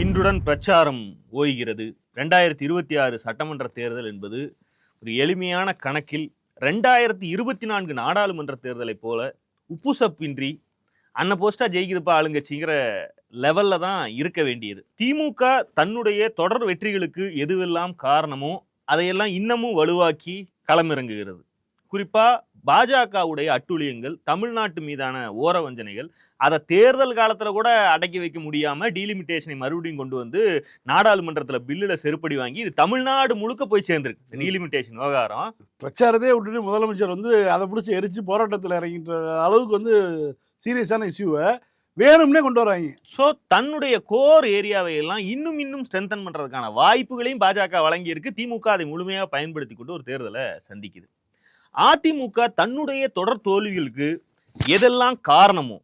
இன்றுடன் பிரச்சாரம் ஓய்கிறது. 2026 சட்டமன்ற தேர்தல் என்பது ஒரு எளிமையான கணக்கில் 2024 நாடாளுமன்ற தேர்தலை போல உப்புசப்பின்றி அன்ன போஸ்டா ஜெயிக்குதுப்பா ஆளுங்கட்சிங்கிற லெவல்ல தான் இருக்க வேண்டியது. திமுக தன்னுடைய தொடர் வெற்றிகளுக்கு எதுவெல்லாம் காரணமோ அதையெல்லாம் இன்னமும் வலுவாக்கி களமிறங்குகிறது. குறிப்பா பாஜகவுடைய அட்டூழியங்கள், தமிழ்நாட்டு மீதான ஓரவஞ்சனைகள், அதை தேர்தல் காலத்துல கூட அடக்கி வைக்க முடியாம டீலிமிட்டேஷனை மறுபடியும் கொண்டு வந்து நாடாளுமன்றத்துல பில்லுல செருப்படி வாங்கி இது தமிழ்நாடு முழுக்க போய் சேர்ந்திருக்கு. டீலிமிட்டேஷன் விவகாரம் பிரச்சாரத்தை விட்டுட்டு முதலமைச்சர் வந்து அதை பிடிச்சி எரிச்சு போராட்டத்தில் இறங்கின்ற அளவுக்கு வந்து சீரியஸான இஷ்யூவை வேணும்னே கொண்டு வராங்க. ஸோ தன்னுடைய கோர் ஏரியாவை எல்லாம் இன்னும் ஸ்ட்ரென்தன் பண்றதுக்கான வாய்ப்புகளையும் பாஜக வழங்கியிருக்கு. திமுக அதை முழுமையாக பயன்படுத்தி கொண்டு ஒரு தேர்தலை சந்திக்குது. அதிமுக தன்னுடைய தொடர் தோல்விகளுக்கு எதெல்லாம் காரணமோ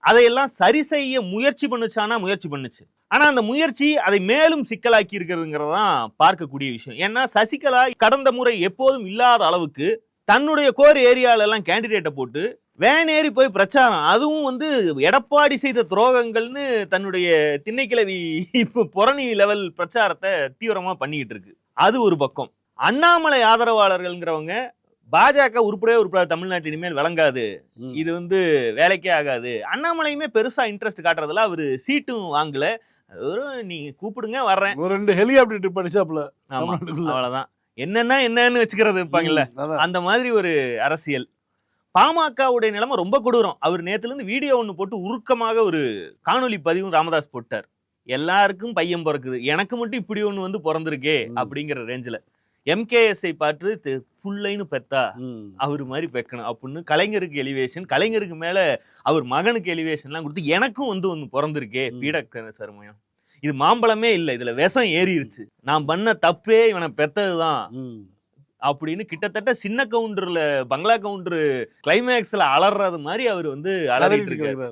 அதையெல்லாம் சரி செய்ய முயற்சி பண்ணுச்சு. ஆனா அந்த முயற்சி அதை மேலும் சிக்கலாக்கி இருக்கிறதுங்கிறதான் பார்க்கக்கூடிய விஷயம். ஏன்னா சசிகலா கடந்த முறை எப்போதும் இல்லாத அளவுக்கு தன்னுடைய கோர் ஏரியால எல்லாம் கேண்டிடேட்டை போட்டு வேன் ஏறி போய் பிரச்சாரம், அதுவும் வந்து எடப்பாடி செய்த துரோகங்கள்னு தன்னுடைய திண்ணைக்கிழவி இப்போ புரணி லெவல் பிரச்சாரத்தை தீவிரமா பண்ணிக்கிட்டு இருக்கு. அது ஒரு பக்கம். அண்ணாமலை ஆதரவாளர்கள்ங்கிறவங்க பாஜக உருப்படியா தமிழ்நாட்டு இனிமேல் விளங்காது, இது வந்து வேலைக்கே ஆகாது. அண்ணாமலையுமே பெருசா இன்ட்ரெஸ்ட் காட்டுறதுல அவரு சீட்டும் வாங்கல. நீங்க கூப்பிடுங்க வர்றேன், ஒரு 2 ஹெலிகாப்டர் படிச்சாப்ல. ஆமா அவ்வளவுதான். என்னன்னு வச்சுக்கிறது இருப்பாங்கல்ல, அந்த மாதிரி ஒரு அரசியல். பாமகவுடைய நிலைமை ரொம்ப கொடூரம். அவர் நேத்துல இருந்து வீடியோ ஒண்ணு போட்டு உருக்கமாக ஒரு காணொலி பதிவும் ராமதாஸ் போட்டார். எல்லாருக்கும் பையன் பிறக்குது, எனக்கு மட்டும் இப்படி ஒண்ணு வந்து பிறந்திருக்கே அப்படிங்கிற ரேஞ்சில. எம்கேஎஸ்ஐ பார்த்து புள்ளைன்னு பெத்தா அவரு மாதிரி பெக்கணும் அப்படின்னு கலைஞருக்கு எலிவேஷன், கலைஞருக்கு மேல அவர் மகனுக்கு எலிவேஷன்லாம் கொடுத்து எனக்கும் வந்து ஒன்று பிறந்திருக்கே பீடக்க சருமயம், இது மாம்பழமே இல்லை, இதுல விஷம் ஏறிடுச்சு, நான் பண்ண தப்பே இவனை பெத்ததுதான் அப்படின்னு கிட்டத்தட்ட சின்ன கவுண்டர்ல பங்களா கவுண்டர் கிளைமேக்ஸ்ல அலறது மாதிரி அவர் வந்து அலறிட்டு இருக்காரு.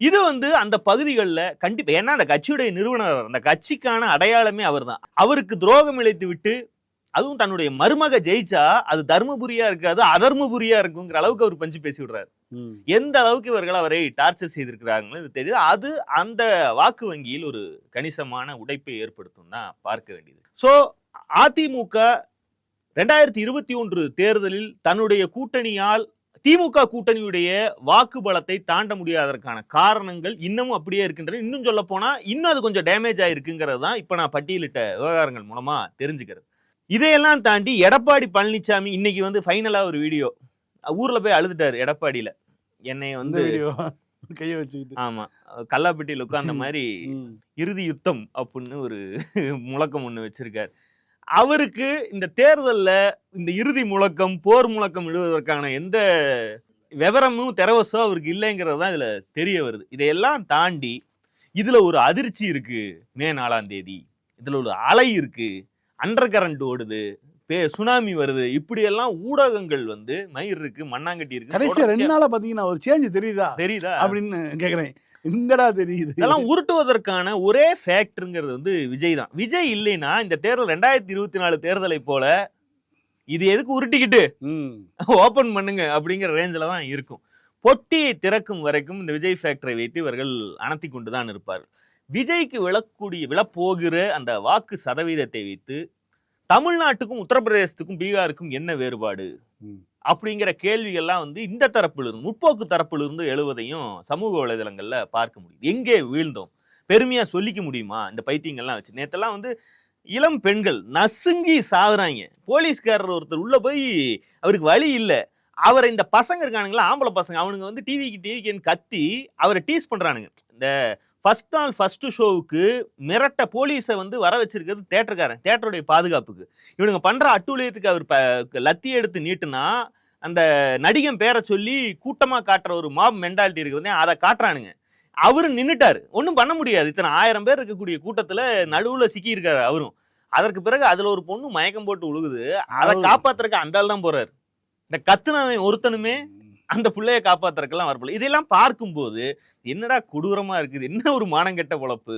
இது வந்து அந்த பகுதிகளில் கண்டிப்பா, ஏன்னா அந்த கட்சியுடைய நிறுவனர், அந்த கட்சிக்கான அடையாளமே அவர் தான். அவருக்கு துரோகம் இழைத்து விட்டு அதுவும் தன்னுடைய மருமக ஜெயிச்சா அது தர்மபுரியா இருக்காது அதர்மபுரியா இருக்குங்கிற அளவுக்கு அவர் பஞ்சு பேசி விடுறாரு. எந்த அளவுக்கு இவர்கள் அவரை டார்ச்சர் செய்திருக்கிறார்கள் இது தெரியுது. அது அந்த வாக்கு வங்கியில் ஒரு கணிசமான உடைப்பை ஏற்படுத்தும் தான் பார்க்க வேண்டியது. சோ அதிமுக 2021 தேர்தலில் தன்னுடைய கூட்டணியால் திமுக கூட்டணியுடைய வாக்கு பலத்தை தாண்ட முடியாததற்கான காரணங்கள் இன்னமும் அப்படியே இருக்கின்றன. இன்னும் சொல்ல போனா இன்னும் அது கொஞ்சம் டேமேஜ் ஆயிருக்குங்கிறது தான் இப்ப நான் பட்டியலிட்ட விவகாரங்கள் மூலமா தெரிஞ்சுக்கிறது. இதையெல்லாம் தாண்டி எடப்பாடி பழனிசாமி இன்னைக்கு வந்து ஃபைனலா ஒரு வீடியோ ஊர்ல போய் அழுதுட்டாரு. எடப்பாடியில என்னைய வந்து கையை வச்சுக்கிட்டு, ஆமா கல்லாப்பட்டியில் உட்கார்ந்த மாதிரி இறுதி யுத்தம் அப்படின்னு ஒரு முழக்கம் ஒண்ணு வச்சிருக்காரு. அவருக்கு இந்த தேர்தல்ல இந்த இறுதி முழக்கம், போர் முழக்கம் இடுவதற்கான எந்த விவரமும் தெரவசோ அவருக்கு இல்லைங்கிறது தான் இதுல தெரிய வருது. இதையெல்லாம் தாண்டி இதுல ஒரு அதிர்ச்சி இருக்கு. மே 4ஆம் தேதி இதுல ஒரு அலை இருக்கு, அண்டர் கரண்ட் ஓடுது, சுனாமி வருது, இப்படி எல்லாம் ஊடகங்கள் வந்து மயிர் இருக்கு, மண்ணாங்கட்டி இருக்கு. கடைசி 2 நாளா பாத்தீங்கன்னா ஒரு சேஞ்ச் தெரியுதா அப்படின்னு கேக்குறேன். எங்கடா தெரியுது? இதெல்லாம் உருட்டுவதற்கான ஒரே ஃபேக்டருங்கிறது வந்து விஜய் தான். விஜய் இல்லைன்னா இந்த தேர்தல் 2024 தேர்தலை போல இது எதுக்கு உருட்டிக்கிட்டு ஓபன் பண்ணுங்க அப்படிங்கிற ரேஞ்சில தான் இருக்கும். பொட்டியை திறக்கும் வரைக்கும் இந்த விஜய் ஃபேக்டரை வைத்து இவர்கள் அணத்தி கொண்டுதான் இருப்பார்கள். விஜய்க்கு விழப்போகிற அந்த வாக்கு சதவீதத்தை வைத்து தமிழ்நாட்டுக்கும் உத்தரப்பிரதேசத்துக்கும் பீகாருக்கும் என்ன வேறுபாடு அப்படிங்கிற கேள்விகள்லாம் வந்து இந்த தரப்பிலிருந்து, முற்போக்கு தரப்பிலிருந்து எழுவதையும் சமூக வலைதளங்கள்ல பார்க்க முடியும். எங்கே வீழ்ந்தோம் பெருமையா சொல்லிக்க முடியுமா இந்த பைத்தியங்கள்லாம் வச்சு? நேத்தெல்லாம் வந்து இளம் பெண்கள் நசுங்கி சாகுறாங்க. போலீஸ்காரர் ஒருத்தர் உள்ள போய் அவருக்கு வழி இல்லை, அவரை இந்த பசங்க இருக்கானுங்களா ஆம்பளை பசங்க, அவனுங்க வந்து டிவிக்கு கத்தி அவரை டீஸ் பண்றானுங்க. இந்த ஃபர்ஸ்ட் நாள் ஃபர்ஸ்ட் ஷோவுக்கு மிரட்ட போலீஸை வந்து வர வச்சிருக்கிறது தேட்டருடைய பாதுகாப்புக்கு. இவனுங்க பண்ற அட்டூழியத்துக்கு அவர் லத்தி எடுத்து நீட்டுனா அந்த நடிகன் பேரை சொல்லி கூட்டமா காட்டுற ஒரு மாப் மென்டாலிட்டி இருக்கு வந்து அதை காட்டுறானுங்க. அவரு நின்னுட்டாரு, ஒன்றும் பண்ண முடியாது. இத்தனை 1000 பேர் இருக்கக்கூடிய கூட்டத்துல நடுவுல சிக்கி இருக்காரு அவரும். அதற்கு பிறகு அதுல ஒரு பொண்ணு மயக்கம் போட்டு உழுகுது, அதை காப்பாத்துறதுக்கு அந்த ஆள் தான் போறாரு. இந்த கத்துனவன் ஒருத்தனுமே அந்த பிள்ளைய காப்பாத்துறதுக்கெல்லாம் வரப்போல. இதெல்லாம் பார்க்கும்போது என்னடா கொடூரமா இருக்குது, என்ன ஒரு மானங்கெட்ட பொழப்பு.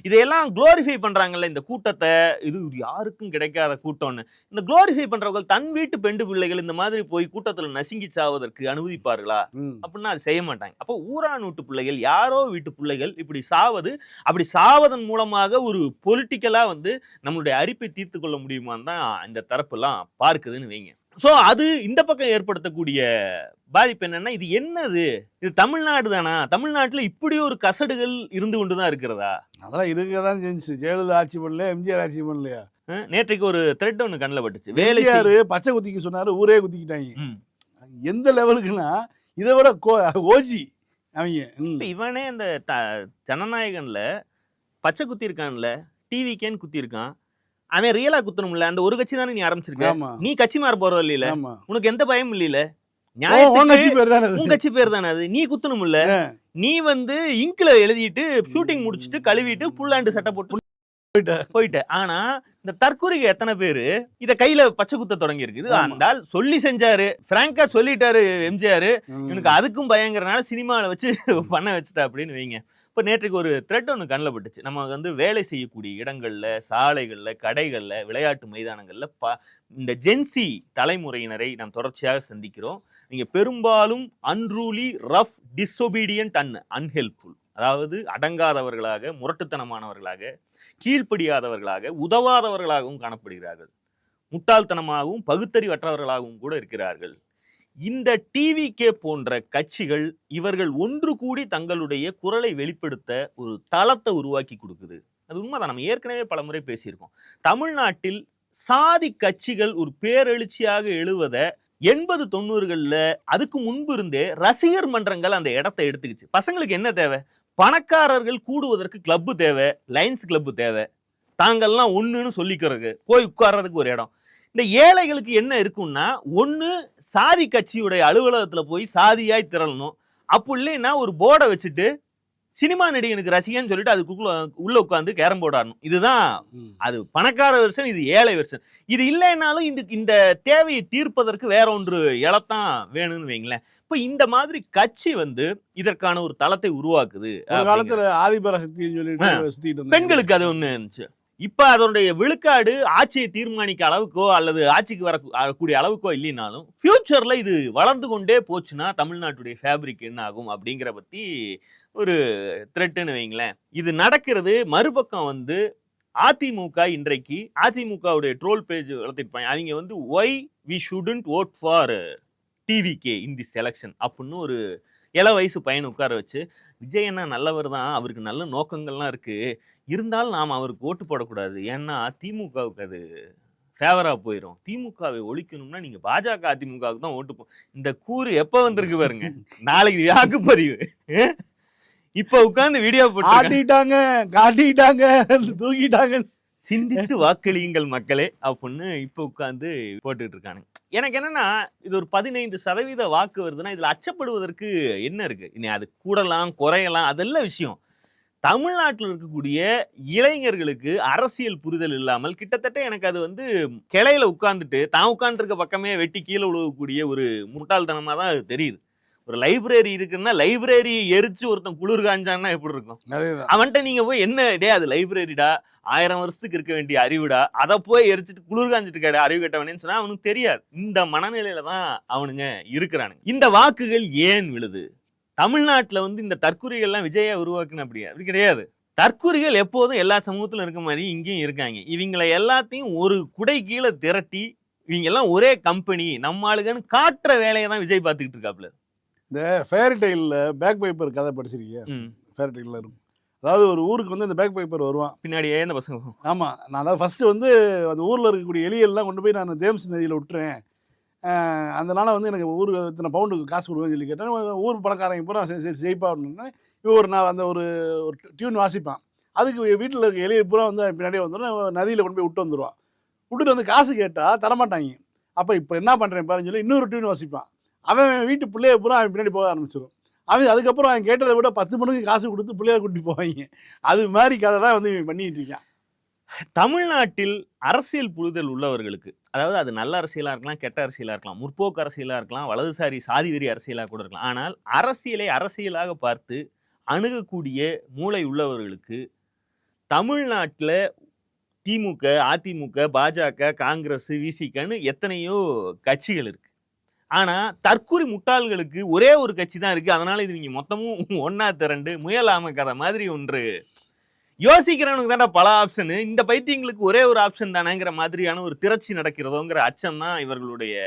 இதையெல்லாம் குளோரிஃபை பண்றாங்கல்ல இந்த கூட்டத்தை, இது யாருக்கும் கிடைக்காத கூட்டம்னு. இந்த குளோரிஃபை பண்றவங்க தன் வீட்டு பெண்டு பிள்ளைகள் இந்த மாதிரி போய் கூட்டத்துல நசுங்கி சாவதற்கு அனுமதிப்பார்களா அப்படின்னா அது செய்ய மாட்டாங்க. அப்போ ஊரான் வீட்டு பிள்ளைகள், யாரோ வீட்டு பிள்ளைகள் இப்படி சாவது, அப்படி சாவதன் மூலமாக ஒரு பொலிட்டிக்கலா வந்து நம்மளுடைய அரிப்பை தீர்த்து கொள்ள முடியுமான்னு தான் இந்த தரப்பு எல்லாம் பார்க்குதுன்னு வைங்க. சோ அது இந்த பக்கம் ஏற்படுத்தக்கூடிய பாதிப்பு என்னன்னா, இது என்னது, இது தமிழ்நாடு தானா, தமிழ்நாட்டுல இப்படி ஒரு கசடுகள் இருந்து கொண்டுதான் இருக்கிறதா? அதெல்லாம் இருக்கதான் செஞ்சு. ஜெயலலிதா ஆட்சி பண்ணல, எம்ஜிஆர் ஆட்சி பண்ணலையா? நேற்றைக்கு ஒரு த்ரெட் ஒண்ணு கண்ணில் பட்டுச்சு. வேலையாரு பச்சை குத்திக்க சொன்னாரு, ஊரே குத்திக்கிட்டாங்க. எந்த லெவலுக்குன்னா இதை விட ஓஜி அவங்க. இவனே அந்த ஜனநாயகன்ல பச்சை குத்தி இருக்கான்ல, டிவிக்கேன்னு குத்தி இருக்கான். அவன் ரியலா குத்தணும்ல, அந்த ஒரு கட்சி தானே நீ ஆரம்பிச்சிருக்க, நீ கட்சி மாற போறது இல்ல, உனக்கு எந்த பயமும் இல்ல, உன் கட்சி பேர் தானே அது, நீ குத்தணும் இல்ல. நீ வந்து இங்க்ல எழுதிட்டு ஷூட்டிங் முடிச்சுட்டு கழுவிட்டு புல்லாண்டு சட்டை போட்டு போயிட்ட. ஆனா இந்த தற்கொலைக்கு எத்தனை பேரு இத கையில பச்சை குத்த தொடங்கி இருக்குது. அந்தால் சொல்லி செஞ்சாரு, பிராங்கா சொல்லிட்டாரு எம்ஜிஆர், எனக்கு அதுக்கும் பயங்கரனால சினிமாவில வச்சு பண்ண வச்சுட்டா அப்படின்னு வைங்க. இப்போ நேற்றுக்கு ஒரு த்ரெட் ஒன்று கண்ணில் பட்டுச்சு. நம்ம வந்து வேலை செய்யக்கூடிய இடங்கள்ல, சாலைகள்ல, கடைகள்ல, விளையாட்டு மைதானங்கள்ல இந்த ஜென்சி தலைமுறையினரை நாம் தொடர்ச்சியாக சந்திக்கிறோம். நீங்க பெரும்பாலும் unruly, rough, disobedient and unhelpful, அதாவது அடங்காதவர்களாக, முரட்டுத்தனமானவர்களாக, கீழ்ப்படியாதவர்களாக, உதவாதவர்களாகவும் காணப்படுகிறார்கள். முட்டாள்தனமாகவும் பகுத்தறிவற்றவர்களாகவும் கூட இருக்கிறார்கள். இந்த டிவிகே போன்ற கட்சிகள் இவர்கள் ஒன்று கூடி தங்களுடைய குரலை வெளிப்படுத்த ஒரு தளத்தை உருவாக்கி கொடுக்குது. அது உண்மைதான். நம்ம ஏற்கனவே பல முறை பேசியிருக்கோம். தமிழ்நாட்டில் சாதி கட்சிகள் ஒரு பேரெழுச்சியாக எழுவதை 80-90களில் அதுக்கு முன்பு இருந்தே ரசிகர் மன்றங்கள் அந்த இடத்தை எடுத்துக்கிச்சு. பசங்களுக்கு என்ன தேவை? பணக்காரர்கள் கூடுவதற்கு கிளப்பு தேவை, லைன்ஸ் கிளப்பு தேவை, தாங்கள்லாம் ஒண்ணுன்னு சொல்லிக்கிறதுக்கு போய் உட்கார்றதுக்கு ஒரு இடம். இந்த ஏழைகளுக்கு என்ன இருக்கும்னா, ஒண்ணு சாதி கட்சியுடைய அலுவலகத்துல போய் சாதியாய் திரளணும், அப்போ இல்லைன்னா ஒரு போர்டை வச்சுட்டு சினிமா நடிகனுக்கு ரசிகன்னு சொல்லிட்டு அதுக்குள்ள உள்ள உட்காந்து கேரம் போர்டு ஆடணும். இதுதான் அது பணக்கார வெர்ஷன், இது ஏழை வெர்ஷன். இது இல்லைன்னாலும் இந்த தேவையை தீர்ப்பதற்கு வேற ஒன்று இலத்தான் வேணும்னு வைங்களேன். இப்ப இந்த மாதிரி கட்சி வந்து இதற்கான ஒரு தளத்தை உருவாக்குது. காலத்துல ஆதிபராசக்தி சொல்லிட்டு பெண்களுக்கு அது ஒண்ணு இருந்துச்சு. இப்ப அதனுடைய விழுக்காடு ஆட்சியை தீர்மானிக்க அளவுக்கோ அல்லது ஆட்சிக்கு வரக்கூடிய அளவுக்கோ இல்லைனாலும் ஃபியூச்சர்ல இது வளர்ந்து கொண்டே போச்சுன்னா தமிழ்நாட்டுடைய ஃபேப்ரிக் என்ன ஆகும் அப்படிங்கிற பத்தி ஒரு த்ரெட்டுன்னு வைங்களேன். இது நடக்கிறது. மறுபக்கம் வந்து அதிமுக இன்றைக்கு அதிமுகவுடைய ட்ரோல் பேஜ் வளர்த்திருப்பாங்க. அவங்க வந்து why we student vote for TVK in this election அப்படின்னு ஒரு இள வயசு பையனை உட்கார வச்சு, விஜய் அண்ணா நல்லவர் தான், அவருக்கு நல்ல நோக்கங்கள்லாம் இருக்கு, இருந்தாலும் நாம் அவருக்கு ஓட்டு போடக்கூடாது, ஏன்னா திமுகவுக்கு அது ஃபேவரா போயிடும், திமுகவை ஒழிக்கணும்னா நீங்க பாஜக அதிமுகவுக்கு தான் ஓட்டு இந்த கூறு எப்ப வந்திருக்கு பாருங்க. நாளைக்கு வாக்குப்பதிவு, இப்ப உட்கார்ந்து வீடியோ போட்டு காட்டிட்டாங்க தூக்கிட்டாங்க, சிந்தித்து வாக்களியுங்கள் மக்களே அப்படின்னு இப்ப உட்கார்ந்து போட்டுட்டு இருக்கானுங்க. எனக்கு என்னன்னா, இது ஒரு 15% வாக்கு வருதுன்னா இதுல அச்சப்படுவதற்கு என்ன இருக்கு? அது கூடலாம் குறையலாம், அதெல்லாம் விஷயம். தமிழ்நாட்டில் இருக்கக்கூடிய இளைஞர்களுக்கு அரசியல் புரிதல் இல்லாமல் கிட்டத்தட்ட எனக்கு அது வந்து கிளையில உட்கார்ந்துட்டு தான் உட்கார்ந்துருக்க பக்கமே வெட்டி கீழே உழுவக்கூடிய ஒரு முட்டாள்தனமா தான் அது தெரியுது. ஒரு லைப்ரரி இருக்குன்னா லைப்ரரியை எரிச்சு ஒருத்தன் குளிர் காஞ்சான்னா எப்படி இருக்கும்? அவன்கிட்ட நீங்க போய் என்ன டே அது லைப்ரரிடா, 1000 வருஷத்துக்கு இருக்க வேண்டிய அறிவுடா, அதை போய் எரிச்சிட்டு குளிர் காஞ்சிட்டு கேட அறிவு கேட்டவனேன்னு சொன்னா அவனுக்கு தெரியாது. இந்த மனநிலையில தான் அவனுங்க இருக்கிறானுங்க. இந்த வாக்குகள் ஏன் விழுது? தமிழ்நாட்டுல வந்து இந்த தற்கொலைகள்லாம் விஜயா உருவாக்குன அப்படி கிடையாது. தற்கொலைகள் எப்போதும் எல்லா சமூகத்திலும் இருக்க மாதிரி இங்கேயும் இருக்காங்க. இவங்களை எல்லாத்தையும் ஒரு குடை கீழே திரட்டி இவங்க எல்லாம் ஒரே கம்பெனி நம்ம ஆளுகன்னு காட்டுற வேலையை தான் விஜய் பார்த்துக்கிட்டு இருக்காப்ல. இந்த ஃபேரி டெய்லில் பேக் பைப்பர் கதை படிச்சிருக்கீங்க? ஃபேரி டெய்லில் இருக்கும். அதாவது ஒரு ஊருக்கு வந்து அந்த பேக் பைப்பர் வருவான், பின்னாடியே இந்த பசங்க. ஆமாம், நான் அதாவது ஃபஸ்ட்டு வந்து அந்த ஊரில் இருக்கக்கூடிய எலியெல்லாம் கொண்டு போய் நான் தேம்ஸ் நதியில் விட்டுறேன், அதனால் வந்து எனக்கு ஊர் இத்தனை பவுண்டுக்கு காசு கொடுவேன்னு சொல்லி கேட்டேன். ஊர் பணக்காரங்க பூரா சரி ஜெயிப்பா அப்படின்னா இவன் நான் அந்த ஒரு டியூன் வாசிப்பான். அதுக்கு வீட்டில் இருக்க எலியை பூரா வந்து பின்னாடியே வந்துடும், நதியில் கொண்டு போய் விட்டு வந்துடுவான். விட்டுட்டு வந்து காசு கேட்டால் தரமாட்டாங்க. அப்போ இப்போ என்ன பண்ணுறேன் பாருன்னு சொல்லி இன்னொரு டியூன் வாசிப்பான். அவன் வீட்டு பிள்ளைய பூரா அவன் பின்னாடி போக ஆரம்பிச்சிடும். அவன் அதுக்கப்புறம் அவன் கேட்டதை விட 10 மணிக்கு காசு கொடுத்து பிள்ளைய கூட்டி போவாங்க. அது மாதிரி கதை தான் வந்து இவன் பண்ணிட்டு இருக்கான். தமிழ்நாட்டில் அரசியல் புரிதல் உள்ளவர்களுக்கு, அதாவது அது நல்ல அரசியலா இருக்கலாம், கெட்ட அரசியலா இருக்கலாம், முற்போக்கு அரசியலா இருக்கலாம், வலதுசாரி சாதி வெறி அரசியலா கூட இருக்கலாம். ஆனால் அரசியலை அரசியலாக பார்த்து அணுகக்கூடிய மூளை உள்ளவர்களுக்கு தமிழ்நாட்டுல திமுக, அதிமுக, பாஜக, காங்கிரஸ், விசிகன்னு எத்தனையோ கட்சிகள் இருக்கு. ஆனா தற்குறி முட்டாள்களுக்கு ஒரே ஒரு கட்சி தான் இருக்கு. அதனால இது நீங்க மொத்தமும் ஒன்னா திரண்டு முயலாம கதை மாதிரி ஒன்று யோசிக்கிறவனுக்கு தான்டா பல ஆப்ஷனு. இந்த பைத்தியங்களுக்கு ஒரே ஒரு ஆப்ஷன் தானேங்கிற மாதிரியான ஒரு திரட்சி நடக்கிறதோங்கிற அச்சம் தான் இவர்களுடைய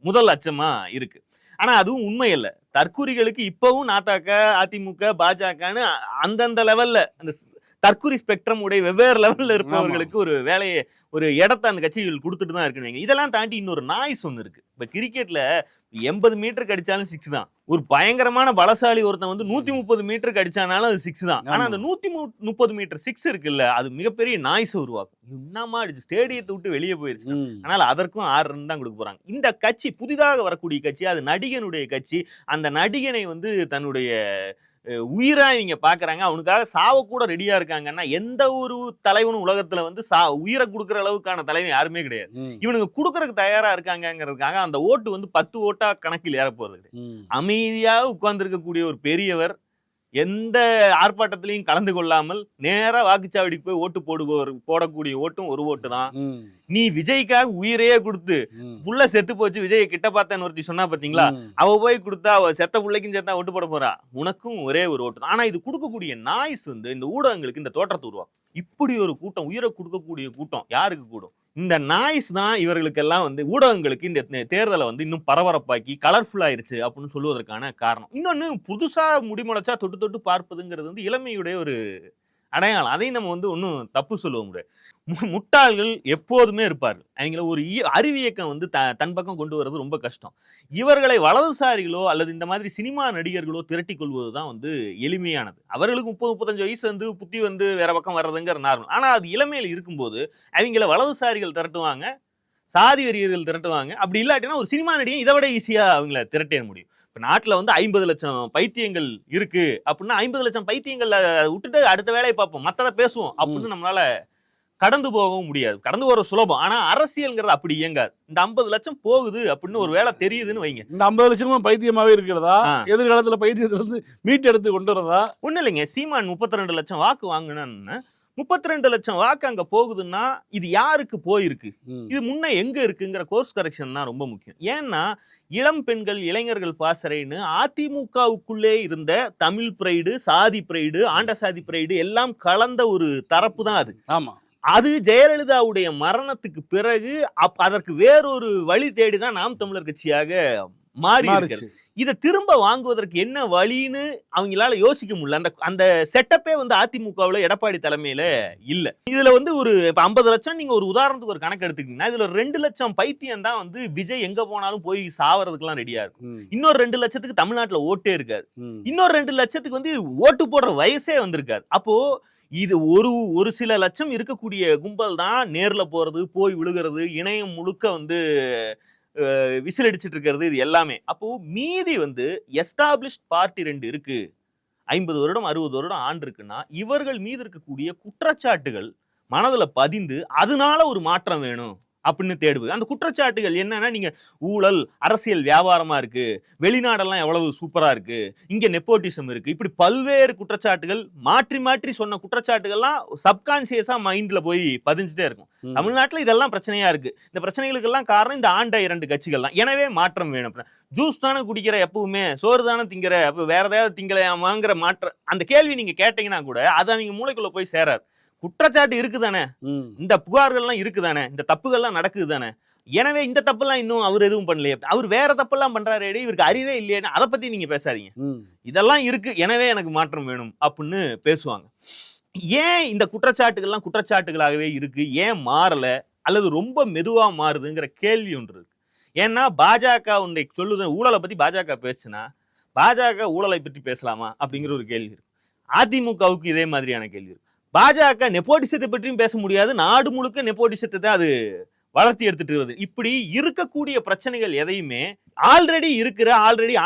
முதல் அச்சமா இருக்கு. ஆனா அதுவும் உண்மை இல்ல. தற்குறிகளுக்கு இப்பவும் நாத்தாக்க, அதிமுக, பாஜகன்னு அந்தந்த லெவல்ல அந்த தற்குறி ஸ்பெக்ட்ரம் உடைய வெவ்வேறு லெவல்ல இருப்பவர்களுக்கு ஒரு வேலையை, ஒரு இடத்தை அந்த கட்சிகள் கொடுத்துட்டு தான் இருக்குங்க. இதெல்லாம் தாண்டி இன்னொரு நாய்ஸ் ஒன்று இருக்கு. இப்ப கிரிக்கெட்ல 80 மீட்டருக்கு அடிச்சாலும் 6 தான். ஒரு பயங்கரமான பலசாலி ஒருத்தன் வந்து 130 மீட்டருக்கு அடிச்சானாலும் அது 6 தான். ஆனா அந்த 130 மீட்டர் 6 இருக்குல்ல, அது மிகப்பெரிய நாய்ஸ் உருவாக்கும். என்னமா அடிச்சு ஸ்டேடியத்தை விட்டு வெளியே போயிருச்சு. ஆனால் அதற்கும் 6 ரன் தான் கொடுக்க போறாங்க. இந்த கட்சி புதிதாக வரக்கூடிய கட்சி, அது நடிகனுடைய கட்சி. அந்த நடிகனை வந்து தன்னுடைய உயிரா இவங்க பாக்குறாங்க. அவனுக்காக சாவ கூட ரெடியா இருக்காங்கன்னா, எந்த ஒரு தலைவனும் உலகத்துல வந்து உயிரை கொடுக்குற அளவுக்கான தலைவன் யாருமே கிடையாது. இவனுக்கு கொடுக்கறதுக்கு தயாரா இருக்காங்கிறதுக்காக அந்த ஓட்டு வந்து 10 ஓட்டா கணக்கில் ஏற போறது கிடையாது. அமைதியா உட்கார்ந்து இருக்கக்கூடிய ஒரு பெரியவர் எந்த ஆர்ப்பாட்டத்திலையும் கலந்து கொள்ளாமல் நேரா வாக்குச்சாவடிக்கு போய் ஓட்டு போடக்கூடிய ஓட்டும் ஒரு ஓட்டு தான். நீ விஜய்க்காக உயிரையே கொடுத்து புள்ள செத்து போச்சு, விஜய் கிட்ட பார்த்தேன்னு ஒருத்தி சொன்னா பாத்தீங்களா, அவ போய் கொடுத்தா அவ செத்த புள்ளைக்கும் சேர்த்தா ஓட்டு போட போறா. உனக்கும் ஒரே ஒரு ஓட்டு தான். ஆனா இது கொடுக்கக்கூடிய நாய்ஸ் வந்து இந்த ஊடகங்களுக்கு இந்த தோற்றத்தை உருவாக்கும். இப்படி ஒரு கூட்டம், உயிரை கொடுக்கக்கூடிய கூட்டம் யாருக்கு கூடும்? இந்த நாய்ஸ் தான் இவர்களுக்கெல்லாம் வந்து ஊடகங்களுக்கு இந்த தேர்தலை வந்து இன்னும் பரபரப்பாக்கி கலர்ஃபுல் ஆயிருச்சு அப்படின்னு சொல்லுவதற்கான காரணம். இன்னொன்னு, புதுசா முடிமுளைச்சா தொட்டு தொட்டு பார்ப்பதுங்கிறது வந்து இளமையுடைய ஒரு அடையாளம். அதையும் நம்ம வந்து ஒன்றும் தப்பு சொல்லுவோம் முடியாது. முட்டாள்கள் எப்போதுமே இருப்பார்கள். அவங்கள ஒரு அறிவியக்கம் வந்து தன் பக்கம் கொண்டு வர்றது ரொம்ப கஷ்டம். இவர்களை வலதுசாரிகளோ அல்லது இந்த மாதிரி சினிமா நடிகர்களோ திரட்டி கொள்வது தான் வந்து எளிமையானது. அவர்களுக்கு 30-35 வயசு வந்து புத்தி வந்து வேற பக்கம் வர்றதுங்கிற நார்மல். ஆனா அது இளமையில இருக்கும்போது அவங்கள வலதுசாரிகள் திரட்டுவாங்க, சாதி வெறியர்கள் திரட்டுவாங்க. அப்படி இல்லாட்டினா ஒரு சினிமா நடிகை இதை விட ஈஸியா அவங்கள திரட்ட முடியும். இப்ப நாட்டுல வந்து 50 லட்சம் பைத்தியங்கள் இருக்கு அப்படின்னா 50 லட்சம் பைத்தியங்கள்ல விட்டுட்டு அடுத்த வேலையை பார்ப்போம், மத்ததை பேசுவோம் அப்படின்னு நம்மளால கடந்து போகவும் முடியாது. கடந்து போற சுலபம். ஆனா அரசியல்ங்கிறது அப்படி இயங்காது. இந்த 50 லட்சம் போகுது அப்படின்னு ஒரு வேலை தெரியுதுன்னு வைங்க. இந்த 50 லட்சமும் பைத்தியமாவே இருக்கிறதா, எதிர்காலத்துல பைத்தியத்துல இருந்து மீட் எடுத்து கொண்டு வரதா? ஒண்ணு இல்லைங்க. சீமான் 32 லட்சம் வாக்கு வாங்கினா 32 லட்சம் வாக்கு அங்க போகுதுன்னா இது யாருக்கு போயிருக்கு, இது முன்ன எங்க இருக்குங்கிற கோர்ஸ் கரெக்ஷன் தான் ரொம்ப முக்கியம். ஏன்னா இளம் பெண்கள், இளைஞர்கள் பாசறைன்னு அதிமுகவுக்குள்ளே இருந்த தமிழ் பிரைடு, சாதி பிரைடு, ஆண்ட சாதி பிரைடு எல்லாம் கலந்த ஒரு தரப்பு தான் அது. ஆமா, அது ஜெயலலிதாவுடைய மரணத்துக்கு பிறகு அதற்கு வேறொரு வழி தேடிதான் நாம் தமிழர் கட்சியாக மாறி இருக்கிறது. இதை திரும்ப வாங்குவதற்கு என்ன வழின்னு அவங்களால யோசிக்க முடியல. அந்த செட்டப்பே வந்து அதிமுகவுல எடப்பாடி தலைமையில இல்ல. இதுல வந்து ஒரு 50 லட்சம் நீங்க ஒரு உதாரணத்துக்கு ஒரு கணக்கு எடுத்துக்கிட்டீங்கன்னா, இதுல 2 லட்சம் பைத்தியம் தான் வந்து விஜய் எங்க போனாலும் போய் சாவறதுக்கெல்லாம் ரெடியா இருக்கும். இன்னொரு 2 லட்சத்துக்கு தமிழ்நாட்டுல ஓட்டே இருக்காது. இன்னொரு 2 லட்சத்துக்கு வந்து ஓட்டு போடுற வயசே வந்திருக்காது. அப்போ இது ஒரு சில லட்சம் இருக்கக்கூடிய கும்பல் தான் நேர்ல போறது, போய் விழுகிறது, இணையம் முழுக்க வந்து விசில் அடிச்சிட்டு இருக்கிறது, இது எல்லாமே. அப்போ மீதி வந்து எஸ்டாப்ளிஷ்ட் பார்ட்டி 2 இருக்கு, 50 வருடம் 60 வருடம் ஆண்டு இருக்குன்னா இவர்கள் மீது இருக்கக்கூடிய குற்றச்சாட்டுகள் மனதுல பதிந்து அதனால ஒரு மாற்றம் வேணும் அப்படின்னு தேடுவது. அந்த குற்றச்சாட்டுகள் என்னன்னா, நீங்க ஊழல், அரசியல் வியாபாரமா இருக்கு, வெளிநாடெல்லாம் எவ்வளவு சூப்பரா இருக்கு, இங்க நெப்போட்டிசம் இருக்கு, இப்படி பல்வேறு குற்றச்சாட்டுகள் மாற்றி மாற்றி சொன்ன குற்றச்சாட்டுகள்லாம் சப்கான்சியஸா மைண்ட்ல போய் பதிஞ்சுட்டே இருக்கும். தமிழ்நாட்டுல இதெல்லாம் பிரச்சனையா இருக்கு. இந்த பிரச்சனைகளுக்கெல்லாம் காரணம் இந்த ஆண்ட 2 கட்சிகள் தான். எனவே மாற்றம் வேணும். ஜூஸ் தானே குடிக்கிற, எப்பவுமே சோறு தானே திங்கிற, அப்ப வேற ஏதாவது திங்கலையாமாங்கிற மாற்றம் அந்த கேள்வி நீங்க கேட்டீங்கன்னா கூட அது அவங்க மூளைக்குள்ள போய் சேராது. குற்றச்சாட்டு இருக்குதானே, இந்த புகார்கள்லாம் இருக்குதானே, இந்த தப்புகள்லாம் நடக்குது தானே, எனவே இந்த தப்பெல்லாம் இன்னும் அவர் எதுவும் பண்ணலையே, அவர் வேற தப்பெல்லாம் பண்றாரு, இவருக்கு அறிவே இல்லையே, அதை பத்தி நீங்க பேசாதீங்க, இதெல்லாம் இருக்கு, எனவே எனக்கு மாற்றம் வேணும் அப்படின்னு பேசுவாங்க. ஏன் இந்த குற்றச்சாட்டுகள்லாம் குற்றச்சாட்டுகளாகவே இருக்கு, ஏன் மாறல அல்லது ரொம்ப மெதுவா மாறுதுங்கிற கேள்வி ஒன்று இருக்கு. ஏன்னா பாஜக ஒன்றை சொல்லுது, ஊழலை பத்தி பாஜக பேசுனா பாஜக ஊழலை பற்றி பேசலாமா அப்படிங்கிற ஒரு கேள்வி இருக்கு. அதிமுகவுக்கு இதே மாதிரியான கேள்வி இருக்கு. பாஜக நெப்போட்டிசத்தை பற்றியும் பேச முடியாது, நாடு முழுக்க நெப்போட்டிசத்தை தான் அது வளர்த்தி எடுத்துட்டு வருது. இப்படி இருக்கக்கூடிய பிரச்சனைகள் எதையுமே ஆல்ரெடி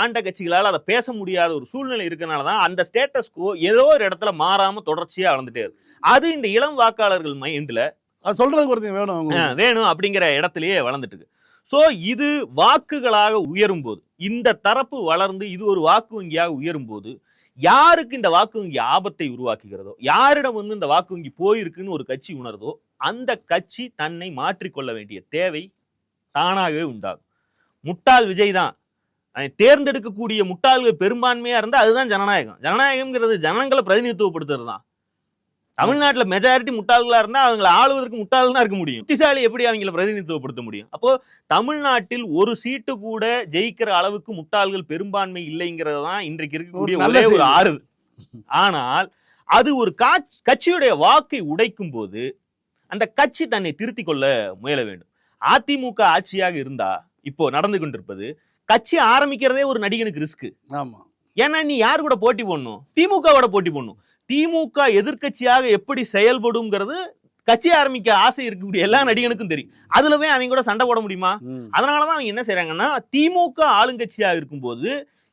ஆண்ட கட்சிகளால் அதை பேச முடியாத ஒரு சூழ்நிலை இருக்கனாலதான் அந்த ஸ்டேட்டஸ் கோ ஏதோ ஒரு இடத்துல மாறாம தொடர்ச்சியா வளர்ந்துட்டே இருக்கு. அது இந்த இளம் வாக்காளர்கள் மைண்ட்ல அது சொல்றதுக்கு ஒருத்தங்க வேணும் அப்படிங்கிற இடத்திலேயே வளர்ந்துட்டு இருக்கு. சோ இது வாக்குகளாக உயரும் போது, இந்த தரப்பு வளர்ந்து இது ஒரு வாக்கு வங்கியாக உயரும் போது, யாருக்கு இந்த வாக்கு வங்கி ஆபத்தை உருவாக்குகிறதோ, யாரிடம் வந்து இந்த வாக்கு வங்கி போயிருக்குன்னு ஒரு கட்சி உணர்தோ, அந்த கட்சி தன்னை மாற்றிக்கொள்ள வேண்டிய தேவை தானாகவே உண்டாகும். முட்டாள் விஜய் தான் தேர்ந்தெடுக்கக்கூடிய முட்டாள்கள் பெரும்பான்மையா இருந்தா அதுதான் ஜனநாயகம். ஜனநாயகம்ங்கிறது ஜனங்களை பிரதிநிதித்துவப்படுத்துறது தான். தமிழ்நாட்டுல மெஜாரிட்டி முட்டாள்களா இருந்தா அவங்களை ஆளுவதற்கு முட்டாள் தான் இருக்க முடியும். புத்திசாலி எப்படி அவங்களை பிரதிநிதித்துவப்படுத்த முடியும்? அப்போ தமிழ்நாட்டில் ஒரு சீட்டு கூட ஜெயிக்கிற அளவுக்கு முட்டாள்கள் பெரும்பான்மை இல்லைங்கிறது தான் இன்றைக்கு இருக்கக்கூடிய ஒரே ஒரு ஆறு. ஆனால் அது ஒரு கட்சியுடைய வாக்கை உடைக்கும் போது அந்த கட்சி தன்னை திருத்திக் கொள்ள முயல வேண்டும். அதிமுக ஆட்சியாக இருந்தா இப்போ நடந்து கொண்டிருப்பது, கட்சி ஆரம்பிக்கிறதே ஒரு நடிகனுக்கு ரிஸ்க். ஏன்னா நீ யாரு கூட போட்டி போடணும்? திமுகவோட போட்டி போடணும். திமுக எதிர்கட்சியாக எப்படி செயல்படுங்கிறது கட்சி ஆரம்பிக்க ஆசை இருக்கக்கூடிய எல்லா நடிகனுக்கும் தெரியும். அதுலவே அவங்க கூட சண்டை போட முடியுமா? அதனாலதான் அவங்க என்ன செய்யறாங்கன்னா, திமுக ஆளுங்கட்சியாக இருக்கும்போது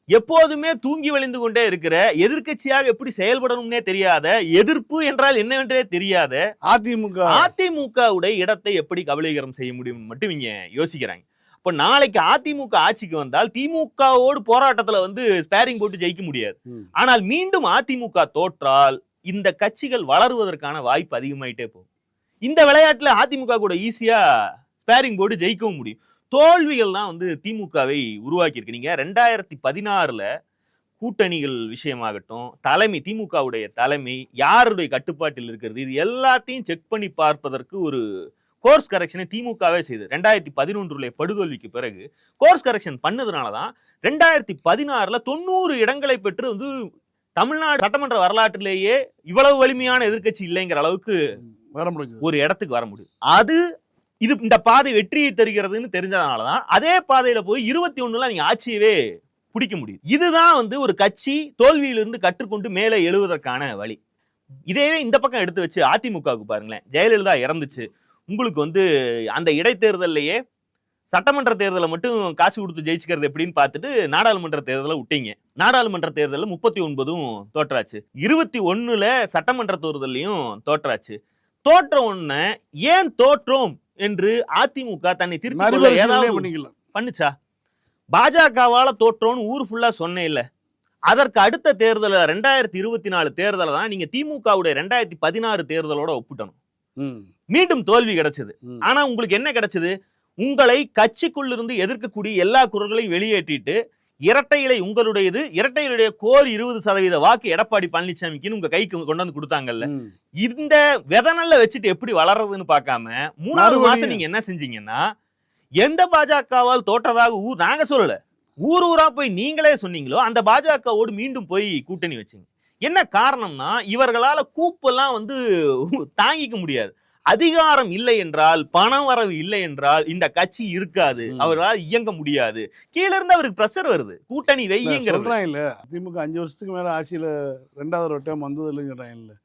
எப்போதுமே தூங்கி வழிந்து கொண்டே இருக்கிற, எதிர்கட்சியாக எப்படி செயல்படணும்னே தெரியாத, எதிர்ப்பு என்றால் என்னவென்றே தெரியாத அதிமுகவுடைய இடத்தை எப்படி கபலீகரம் செய்ய முடியும் மட்டும் இங்க யோசிக்கிறாங்க. இப்ப நாளைக்கு அதிமுக ஆட்சிக்கு வந்தால் திமுகவோடு போராட்டத்துல வந்து ஸ்பேரிங் போட்டு ஜெயிக்க முடியாது. ஆனால் மீண்டும் அதிமுக தோற்றால் இந்த கட்சிகள் வளருவதற்கான வாய்ப்பு அதிகமாயிட்டே போகும். இந்த விளையாட்டுல அதிமுக கூட ஈஸியா ஸ்பேரிங் போட்டு ஜெயிக்கவும் முடியும். தோல்விகள் தான் வந்து திமுகவை உருவாக்கி இருக்கு. நீங்க 2016 கூட்டணிகள் விஷயமாகட்டும், தலைமை திமுகவுடைய தலைமை யாருடைய கட்டுப்பாட்டில் இருக்கிறது, இது எல்லாத்தையும் செக் பண்ணி பார்ப்பதற்கு ஒரு கோர்ஸ் கரெக்ஷனை திமுகவே செய்து 2011 படுதோல்விக்கு பிறகு கோர்ஸ் கரெக்ஷன் பண்ணதுனாலதான் 2016 90 இடங்களை பெற்று வந்து தமிழ்நாடு சட்டமன்ற வரலாற்றிலேயே இவ்வளவு வலிமையான எதிர்கட்சி இல்லைங்கிற அளவுக்கு ஒரு இடத்துக்கு வர முடியும். அது இது இந்த பாதை வெற்றியை தருகிறதுன்னு தெரிஞ்சதுனாலதான் அதே பாதையில போய் 21 அவங்க ஆட்சியவே பிடிக்க முடியும். இதுதான் வந்து ஒரு கட்சி தோல்வியிலிருந்து கற்றுக்கொண்டு மேலே எழுவதற்கான வழி. இதே இந்த பக்கம் எடுத்து வச்சு அதிமுகவுக்கு பாருங்களேன், ஜெயலலிதா இறந்துச்சு, உங்களுக்கு வந்து அந்த இடைத்தேர்தலையே சட்டமன்ற தேர்தலை மட்டும் காசு கொடுத்து ஜெயிச்சுக்கிறது எப்படின்னு பார்த்துட்டு நாடாளுமன்ற தேர்தலை விட்டீங்க. நாடாளுமன்ற தேர்தலில் 39 தோற்றாச்சு, 21 சட்டமன்ற தேர்தலையும் தோற்றாச்சு. தோற்ற உடனே ஏன் தோற்றோம் என்று அதிமுக தன்னை திருப்பி பண்ணுச்சா? பாஜகவால தோற்றோன்னு ஊர் ஃபுல்லா சொன்னே இல்ல. அதற்கு அடுத்த தேர்தல 2024 தேர்தலை தான் நீங்க திமுகவுடைய 2016 தேர்தலோட ஒப்பிட்டணும். மீண்டும் தோல்வி கிடைச்சது. ஆனா உங்களுக்கு என்ன கிடைச்சது? உங்களை கட்சிக்குள்ளிருந்து எதிர்க்கக்கூடிய எல்லா குரல்களையும் வெளியேற்றிட்டு இரட்டை இலை உங்களுடையது, இரட்டை இலையுடைய கோர் 20% வாக்கு எடப்பாடி பழனிசாமிக்கு உங்க கைக்கு கொண்டு வந்து கொடுத்தாங்கல்ல. இந்த விதனல்ல வச்சுட்டு எப்படி வளர்றதுன்னு பார்க்காம 3வது மாசம் நீங்க என்ன செஞ்சீங்கன்னா, எந்த பாஜகவால் தோற்றதாக நாங்க சொல்லல, ஊரா போய் நீங்களே சொன்னீங்களோ அந்த பாஜகவோடு மீண்டும் போய் கூட்டணி வச்சீங்க. என்ன காரணம்னா, இவர்களால கூப்பெல்லாம் வந்து தாங்கிக்க முடியாது. அதிகாரம் இல்லை என்றால், பணம் வரவு இல்லை என்றால் இந்த கட்சி இருக்காது, அவர்களால் இயங்க முடியாது. கீழ இருந்து அவருக்கு பிரஷர் வருது, கூட்டணி வைங்கிறது இல்ல. திமுக 5 வருஷத்துக்கு மேல ஆட்சியில 2வது டைம் வந்தது இல்லைன்னு சொல்றாங்க இல்ல.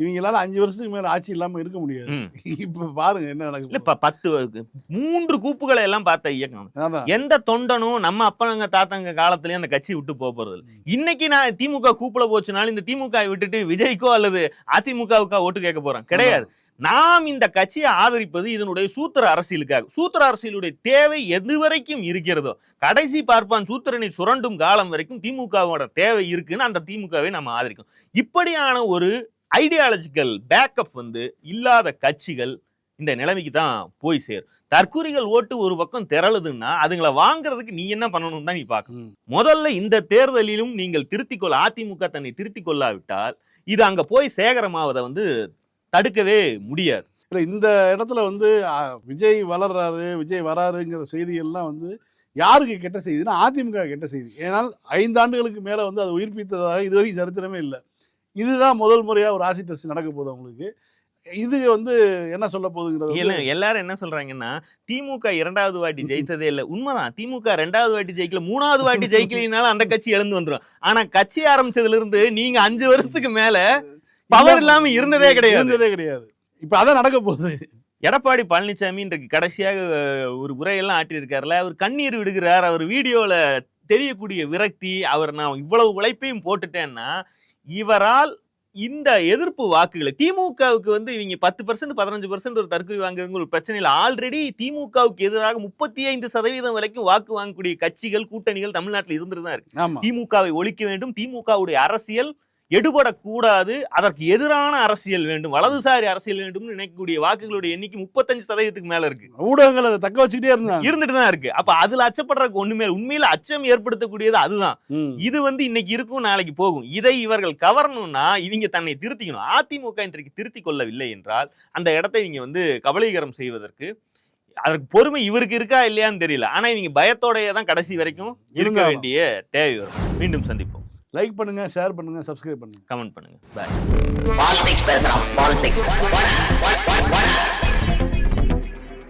இவங்களால 5 வருஷத்துக்கு மேல ஆட்சி இல்லாம இருக்க முடியாது. இப்ப பாருங்க என்ன நடக்குது. இப்ப 3 கூப்புகளை எல்லாம் பார்த்த இயக்கம். எந்த தொண்டனும் நம்ம அப்பனங்க தாத்தங்க காலத்திலயும் அந்த கட்சி விட்டு போறது இல்லை. இன்னைக்கு நான் திமுக கூப்புல போச்சுனாலும் இந்த திமுக விட்டுட்டு விஜய்க்கோ அல்லது அதிமுகவுக்கோ ஓட்டு கேட்க போறேன் கிடையாது. நாம் இந்த கட்சியை ஆதரிப்பது இதனுடைய சூத்திர அரசியலுக்காக. சூத்திர அரசியலுடைய தேவை எது வரைக்கும் இருக்கிறதோ, கடைசி பார்ப்பான் சூத்திரனை சுரண்டும் காலம் வரைக்கும் திமுகவோட தேவை இருக்குன்னு அந்த திமுகவை நம்ம ஆதரிக்கும். இப்படியான ஒரு ஐடியாலஜிக்கல் பேக்கப் வந்து இல்லாத கட்சிகள் இந்த நிலைமைக்கு தான் போய் சேரும். தற்கூரிகள் ஓட்டு ஒரு பக்கம் திரளுதுன்னா அதுங்களை வாங்குறதுக்கு நீ என்ன பண்ணணும் தான் நீ பார்க்கணும். முதல்ல இந்த தேர்தலிலும் நீங்கள் திருத்திக்கொள்ள, அதிமுக தன்னை திருத்திக் கொள்ளாவிட்டால் இது அங்க போய் சேகரமாவதை வந்து தடுக்கவே முடியாது. இல்லை, இந்த இடத்துல வந்து விஜய் வளர்றாரு, விஜய் வராருங்கிற செய்திகள்லாம் வந்து யாருக்கு கெட்ட செய்தினா அதிமுக கெட்ட செய்தி. ஏன்னால் 5 ஆண்டுகளுக்கு மேலே வந்து அதை உயிர்ப்பித்ததாக இதுவரைக்கும் சரித்திரமே இல்லை. இதுதான் முதல் முறையாக ஒரு ஆசிட் டெஸ்ட் நடக்க போகுது அவங்களுக்கு. இது வந்து என்ன சொல்ல போகுதுங்கிறது எல்லாரும் என்ன சொல்றாங்கன்னா, திமுக 2வது வாட்டி ஜெயித்ததே இல்லை. உண்மைதான், திமுக 2வது வாட்டி ஜெயிக்கல, 3வது வாட்டி ஜெயிக்கலினாலும் அந்த கட்சி எழுந்து வந்துடும். ஆனா கட்சி ஆரம்பிச்சதுல இருந்து நீங்க 5 வருஷத்துக்கு மேல பவர் இல்லாம இருந்ததே கிடையாது. இப்ப அதான் நடக்க போகுது. எடப்பாடி பழனிசாமி இன்றைக்கு கடைசியாக ஒரு உரையெல்லாம் ஆட்டியிருக்காருல, அவர் கண்ணீர் விடுகிறார். அவர் வீடியோல தெரியக்கூடிய விரக்தி, நான் இவ்வளவு உழைப்பையும் போட்டுட்டேன்னா, இவரால் இந்த எதிர்ப்பு வாக்குகளை திமுகவுக்கு இவங்க 10% 15% ஒரு தற்கொலை வாங்குறதுங்க ஒரு பிரச்சனை இல்லை. ஆல்ரெடி திமுகவுக்கு எதிராக 35% வரைக்கும் வாக்கு வாங்கக்கூடிய கட்சிகள், கூட்டணிகள் தமிழ்நாட்டில் இருந்துட்டு தான் இருக்கு. திமுகவை ஒழிக்க வேண்டும், திமுகவுடைய அரசியல் எடுபடக்கூடாது, அதற்கு எதிரான அரசியல் வேண்டும், வலதுசாரி அரசியல் வேண்டும் நினைக்கக்கூடிய வாக்குகளுடைய எண்ணிக்கை 35% மேல இருக்கு. ஊடகங்கள் அதை தக்க வச்சுக்கிட்டே இருந்துட்டு தான் இருக்கு. அப்ப அதுல அச்சப்படுறதுக்கு ஒண்ணுமே, உண்மையில அச்சம் ஏற்படுத்தக்கூடியது அதுதான். இது இன்னைக்கு இருக்கும், நாளைக்கு போகும். இதை இவர்கள் கவரணும்னா இவங்க தன்னை திருத்திக்கணும். அதிமுக இன்றைக்கு திருத்திக் கொள்ளவில்லை என்றால் அந்த இடத்தை இவங்க கபலீகரம் செய்வதற்கு அதற்கு பொறுமை இவருக்கு இருக்கா இல்லையான்னு தெரியல. ஆனா இவங்க பயத்தோடயே தான் கடைசி வரைக்கும் இருக்க வேண்டிய தேவை வரும். மீண்டும் சந்திப்போம். லைக் பண்ணுங்க, ஷேர் பண்ணுங்க, சப்ஸ்கிரைப் பண்ணுங்க, கமெண்ட் பண்ணுங்க. பாலிடிக்ஸ் பேசுறோம். பாலிடிக்ஸ்